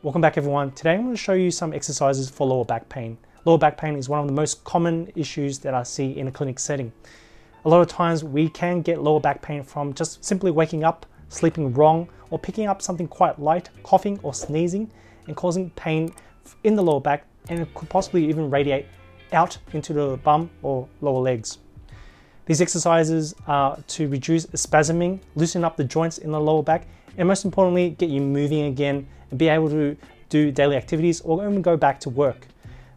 Welcome back everyone. Today I'm going to show you some exercises for lower back pain. Lower back pain is one of the most common issues that I see in a clinic setting. A lot of times we can get lower back pain from just simply waking up, sleeping wrong, or picking up something quite light, coughing or sneezing, and causing pain in the lower back, and it could possibly even radiate out into the bum or lower legs. These exercises are to reduce spasming, loosen up the joints in the lower back, and most importantly, get you moving again and be able to do daily activities or even go back to work.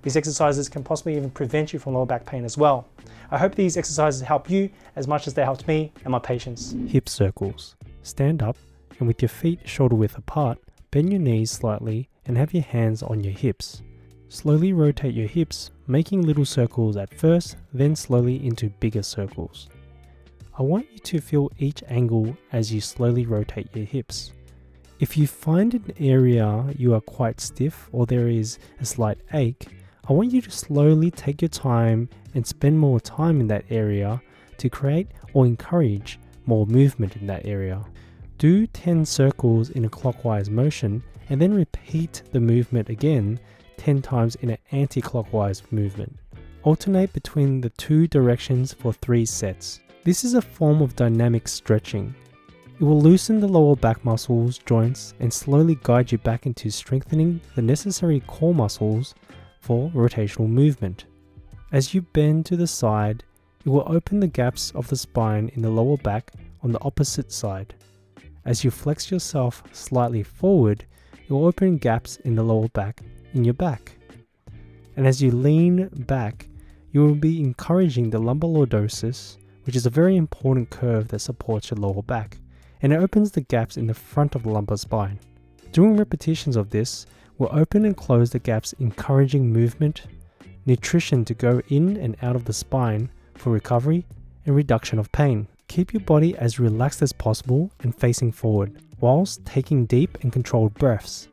These exercises can possibly even prevent you from lower back pain as well. I hope these exercises help you as much as they helped me and my patients. Hip circles. Stand up and with your feet shoulder width apart, bend your knees slightly and have your hands on your hips. Slowly rotate your hips, making little circles at first, then slowly into bigger circles. I want you to feel each angle as you slowly rotate your hips. If you find an area you are quite stiff or there is a slight ache, I want you to slowly take your time and spend more time in that area to create or encourage more movement in that area. Do 10 circles in a clockwise motion and then repeat the movement again 10 times in an anti-clockwise movement. Alternate between the two directions for 3 sets. This is a form of dynamic stretching. It will loosen the lower back muscles, joints, and slowly guide you back into strengthening the necessary core muscles for rotational movement. As you bend to the side, it will open the gaps of the spine in the lower back on the opposite side. As you flex yourself slightly forward, it will open gaps in the lower back in your back. And as you lean back, you will be encouraging the lumbar lordosis, which is a very important curve that supports your lower back, and it opens the gaps in the front of the lumbar spine. Doing repetitions of this will open and close the gaps, encouraging movement, nutrition to go in and out of the spine for recovery and reduction of pain. Keep your body as relaxed as possible and facing forward, whilst taking deep and controlled breaths.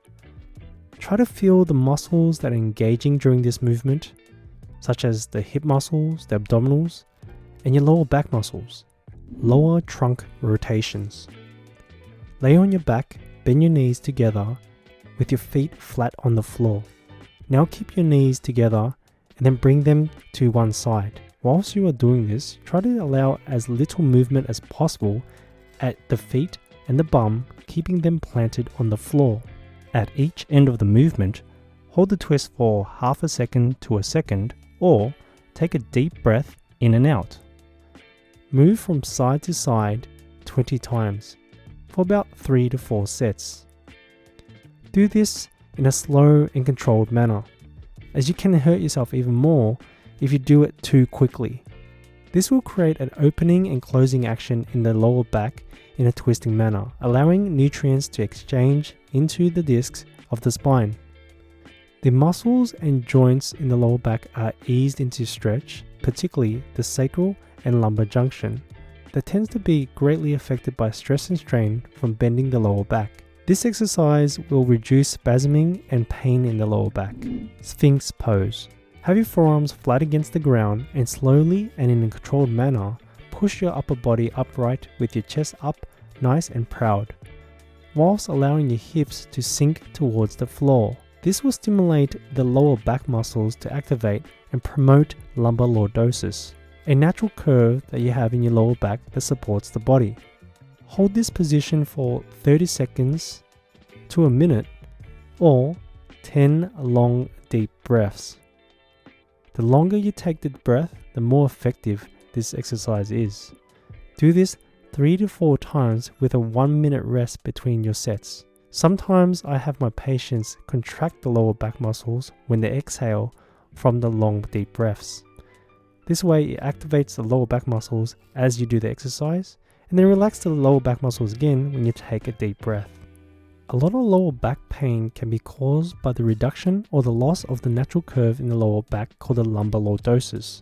Try to feel the muscles that are engaging during this movement, such as the hip muscles, the abdominals, and your lower back muscles. Lower trunk rotations. Lay on your back, bend your knees together with your feet flat on the floor. Now keep your knees together and then bring them to one side. Whilst you are doing this, try to allow as little movement as possible at the feet and the bum, keeping them planted on the floor. At each end of the movement, hold the twist for half a second to a second, or take a deep breath in and out. Move from side to side 20 times for about 3 to 4 sets. Do this in a slow and controlled manner, as you can hurt yourself even more if you do it too quickly. This will create an opening and closing action in the lower back in a twisting manner, allowing nutrients to exchange into the discs of the spine. The muscles and joints in the lower back are eased into stretch, particularly the sacral and lumbar junction, that tends to be greatly affected by stress and strain from bending the lower back. This exercise will reduce spasming and pain in the lower back. Sphinx pose. Have your forearms flat against the ground and slowly and in a controlled manner push your upper body upright with your chest up, nice and proud, whilst allowing your hips to sink towards the floor. This will stimulate the lower back muscles to activate and promote lumbar lordosis, a natural curve that you have in your lower back that supports the body. Hold this position for 30 seconds to a minute or 10 long deep breaths. The longer you take the breath, the more effective this exercise is. Do this 3 to 4 times with a 1-minute rest between your sets. Sometimes I have my patients contract the lower back muscles when they exhale from the long deep breaths. This way it activates the lower back muscles as you do the exercise, and then relax the lower back muscles again when you take a deep breath. A lot of lower back pain can be caused by the reduction or the loss of the natural curve in the lower back called the lumbar lordosis.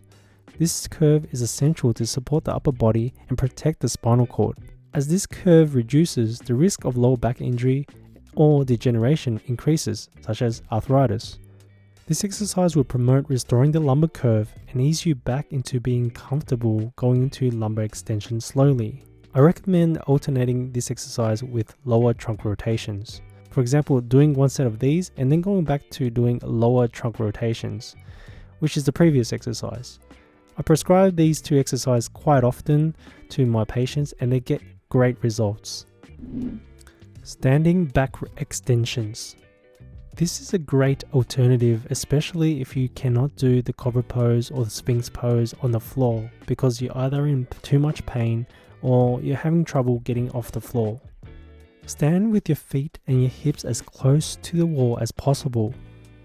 This curve is essential to support the upper body and protect the spinal cord. As this curve reduces, the risk of lower back injury or degeneration increases, such as arthritis. This exercise will promote restoring the lumbar curve and ease you back into being comfortable going into lumbar extension slowly. I recommend alternating this exercise with lower trunk rotations. For example, doing one set of these and then going back to doing lower trunk rotations, which is the previous exercise. I prescribe these two exercises quite often to my patients and they get great results. Standing back extensions. This is a great alternative, especially if you cannot do the cobra pose or the sphinx pose on the floor because you're either in too much pain or you're having trouble getting off the floor. Stand with your feet and your hips as close to the wall as possible.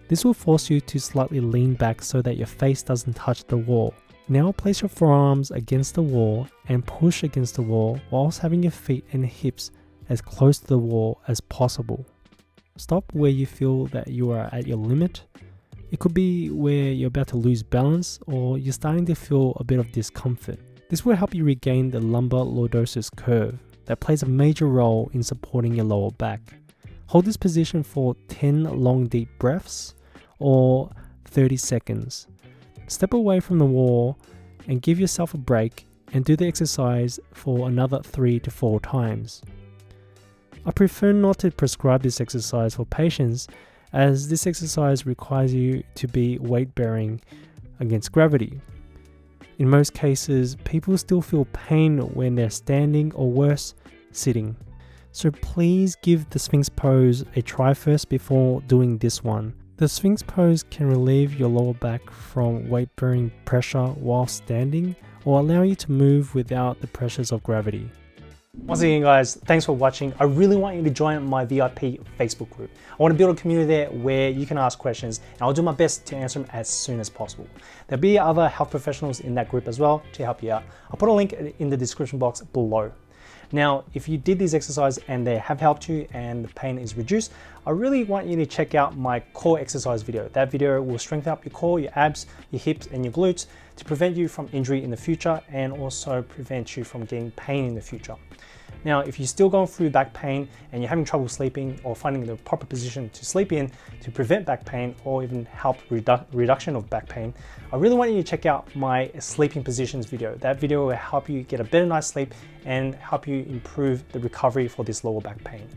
This will force you to slightly lean back so that your face doesn't touch the wall. Now place your forearms against the wall and push against the wall whilst having your feet and hips as close to the wall as possible. Stop where you feel that you are at your limit. It could be where you're about to lose balance or you're starting to feel a bit of discomfort. This will help you regain the lumbar lordosis curve that plays a major role in supporting your lower back. Hold this position for 10 long deep breaths or 30 seconds. Step away from the wall and give yourself a break and do the exercise for another 3 to 4 times. I prefer not to prescribe this exercise for patients as this exercise requires you to be weight bearing against gravity. In most cases, people still feel pain when they're standing or worse, sitting. So please give the Sphinx pose a try first before doing this one. The Sphinx pose can relieve your lower back from weight bearing pressure while standing or allow you to move without the pressures of gravity. Once again guys, thanks for watching. I really want you to join my VIP Facebook group. I want to build a community there where you can ask questions and I'll do my best to answer them as soon as possible. There'll be other health professionals in that group as well to help you out. I'll put a link in the description box below. Now, if you did these exercises and they have helped you and the pain is reduced, I really want you to check out my core exercise video. That video will strengthen up your core, your abs, your hips and your glutes to prevent you from injury in the future and also prevent you from getting pain in the future. Now, if you're still going through back pain and you're having trouble sleeping or finding the proper position to sleep in to prevent back pain or even help reduction of back pain, I really want you to check out my sleeping positions video. That video will help you get a better night's sleep and help you improve the recovery for this lower back pain.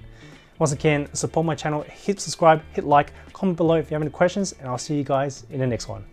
Once again, support my channel, hit subscribe, hit like, comment below if you have any questions, and I'll see you guys in the next one.